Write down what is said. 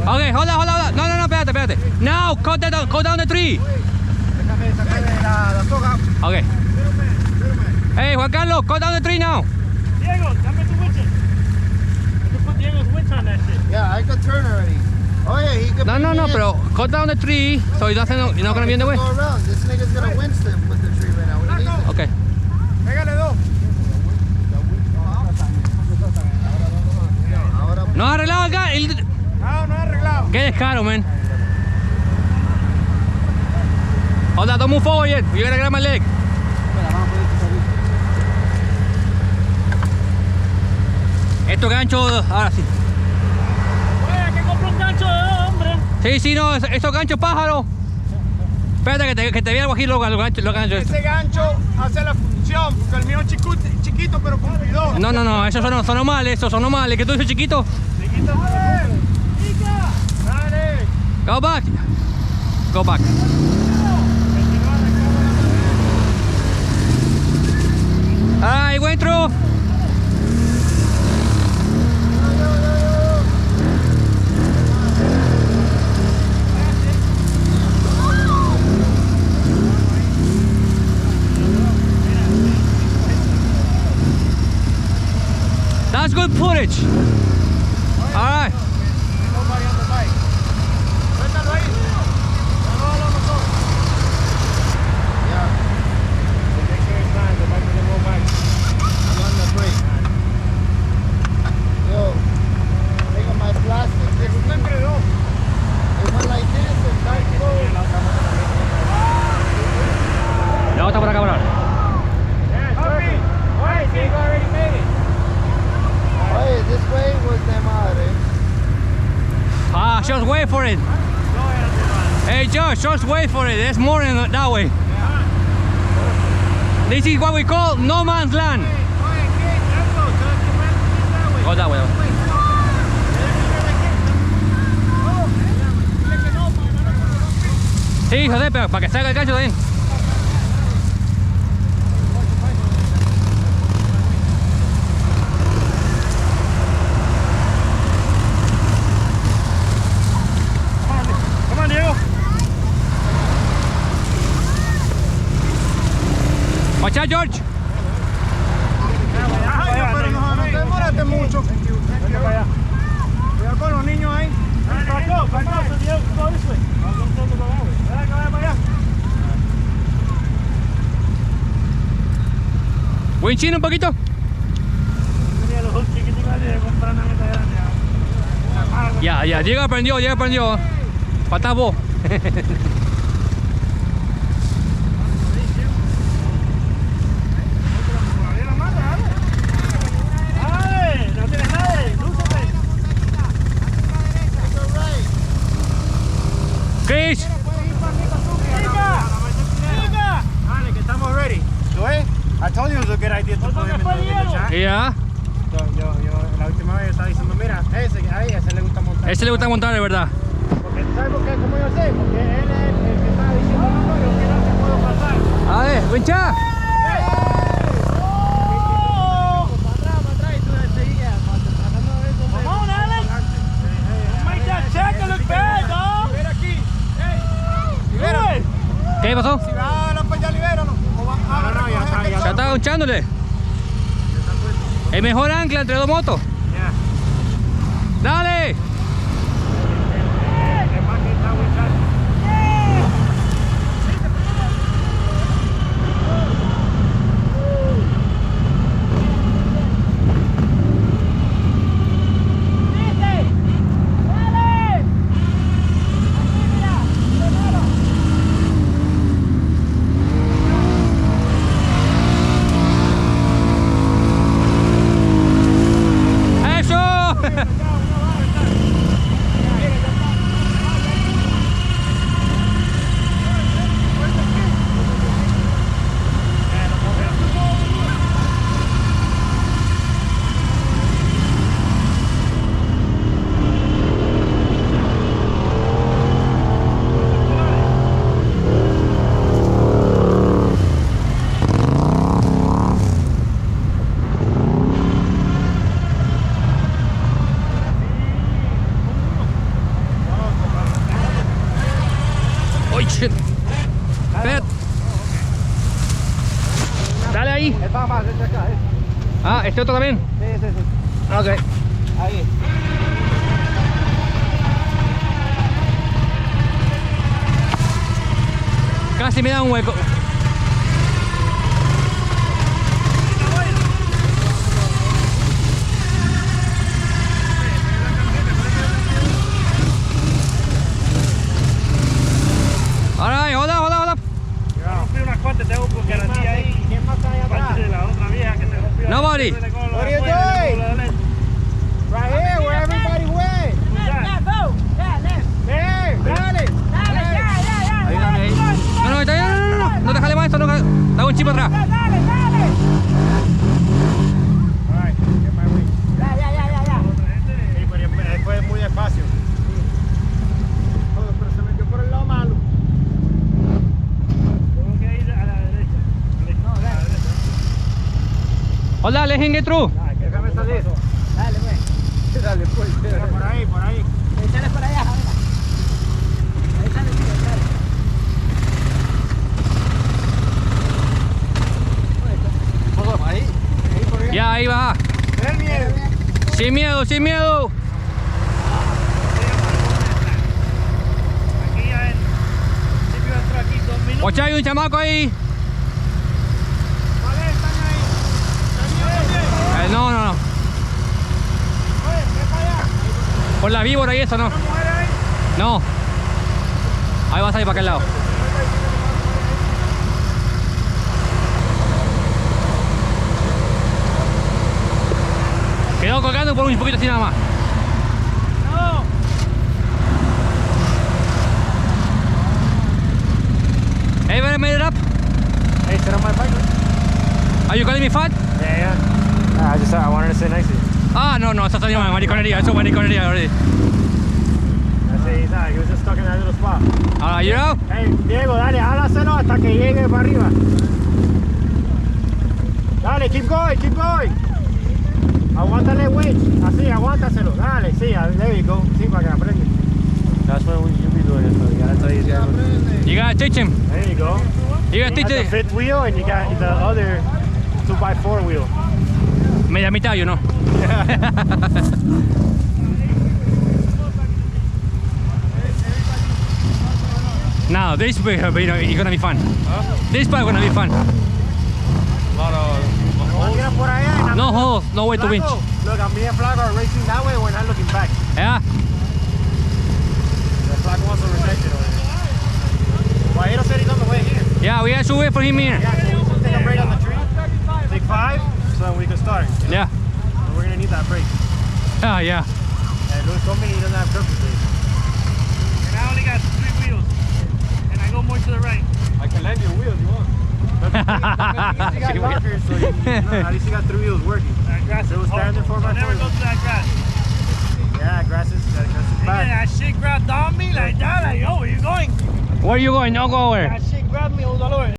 Okay, hold on. No, espérate. Now, cut down the tree. Déjame sacarle la soga. Okay. Hey, Juan Carlos, cut down the tree now. Diego, dame tu winch. You put Diego's winch on that shit. Yeah, I could turn already. Oh yeah, he could. No, pero cut down the tree so it doesn't, you're not gonna be in the way. Go around. This nigga's gonna winch them with the tree right now. What do you need? Okay. Pégale dos. No has arreglado acá. No he arreglado. Qué descaro, man. Hold on, don't move forward yet. You're gonna grab my leg. Estos ganchos, ahora sí. Oye, que compro un gancho de hombre. Sí, no, estos ganchos pájaros. Espérate que te vea algo aquí los ganchos. Ese gancho hace la función, porque el mío es chiquito pero cumplidor. No, esos son normales, ¿Qué tú dices, chiquito? Chiquito, dale. Go back. Alright, went through. That's good footage. All right. Nobody on the bike. Suéltalo ahí. Ya no hablamos nosotros. Yeah. Make sure it's fine. The bike doesn't go back. I'm on the brake. Yo, think of my plastic. This Un entre dos. it went like this and back goes. La otra por acá, bro. Papi. Oye, sí, you already made it. Oye, this way was de madre. Just wait for it. Hey, Josh, just wait for it. There's more in that way. This is what we call no man's land. Go that way. Sí, José, pero para que salga el gancho también. Come on, Diego. Watch out, George. Pero no demórate mucho. Vente para allá. Cuidado con los niños ahí. Back up, so Diego, go this way. Vaya para allá. Winchín un poquito. Tenía los hooks chiquitos de comprar una meta grande. Ya, Diego aprendió. Falta vos. No tienes nada, lúcete. Chris. Dale, que estamos ready. ¿Lo ves? I told you it was a good idea to put him in the chat. Ya. Yo, la última vez estaba diciendo, mira, a ese le gusta montar. Ese le gusta montar, de verdad. Porque, ¿sabes por qué? ¿Cómo yo sé? Porque él es el que estaba diciendo, no, yo quiero que puedo pasar. A ver, wincha. ¿Qué pasó? Si va a la playa, libéralo. Ya está ganchándole. El mejor ancla entre dos motos. Dale. shit. Espérate. Dale ahí. Es más, este acá, Ah, este otro también. Sí. Ok. Ahí. Casi me da un hueco. Alright, hold up. Yo rompí unas cuantas, tengo garantía ahí. ¿Quién más está ahí atrás? De la otra vieja que se rompió. Nobody. What are you doing? Right here, where everybody went. There, dale. No, está bien, no te jale más esto, no, da un chip atrás. All right, get my way. Sí, pero fue muy despacio. Pero se metió por el lado malo. Tengo que ir a la derecha. No, a la derecha. Hold on, let him get through. Déjame salir. Dale, pues. Dale, pues. Mira, por ahí. Échale para allá, venga. Ahí sale, sale. Ahí por allá. Ya, ahí va. Ten miedo. Sin miedo. Aquí ya en principio entro aquí 2 minutos. Ocha, hay un chamaco ahí. Vale, están ahí. No. Oye, ve para allá. Por la víbora y eso, no. ¿Una mujer ahí? No. Ahí vas a ir para aquel lado. Quedó colgando por un poquito así nada más. No. Hey, better made it up. Hey, sit on my bike. Are you calling me fat? Yeah. I wanted to say nice to you. Ah, no, eso está llamando mariconería. Eso es mariconería already. He was just stuck in that little spot. Alright, you know? Hey, Diego, dale, hálaselo hasta que llegue para arriba. Dale, keep going. Aguántale, winch. Así, aguántaselo. Dale, sí, there you go. Sí, para que aprende. That's what you be doing. So you gotta tell these guys. You gotta teach him. There you go. You gotta You teach got the it. fifth wheel and you got the other 2x4 wheel. Media mitad, you know. Now, this is gonna be fun. This part gonna be fun. Mira por allá. No holes, no way to winch. Look, me and Flaco are racing that way. We're not looking back. Yeah? The Flaco wants to reject it. Guajiro said he's on the way here. Yeah, we gotta shoot it for him here. Yeah, so we should take a break on the tree. Take 5 so that we can start. Yeah. So we're gonna need that break. Ah, yeah. And Luis told me he doesn't have surface brake. And I only got 3 wheels. And I go more to the right. I can lend you a wheel if you want. He got lockers, so at least you got 3 wheels working. Grass it was standing for my never go to that grass. Yeah, grass is bad. That shit grabbed on me like that, like, oh, where you going? Where you going? No go where? That shit grabbed me, hold on.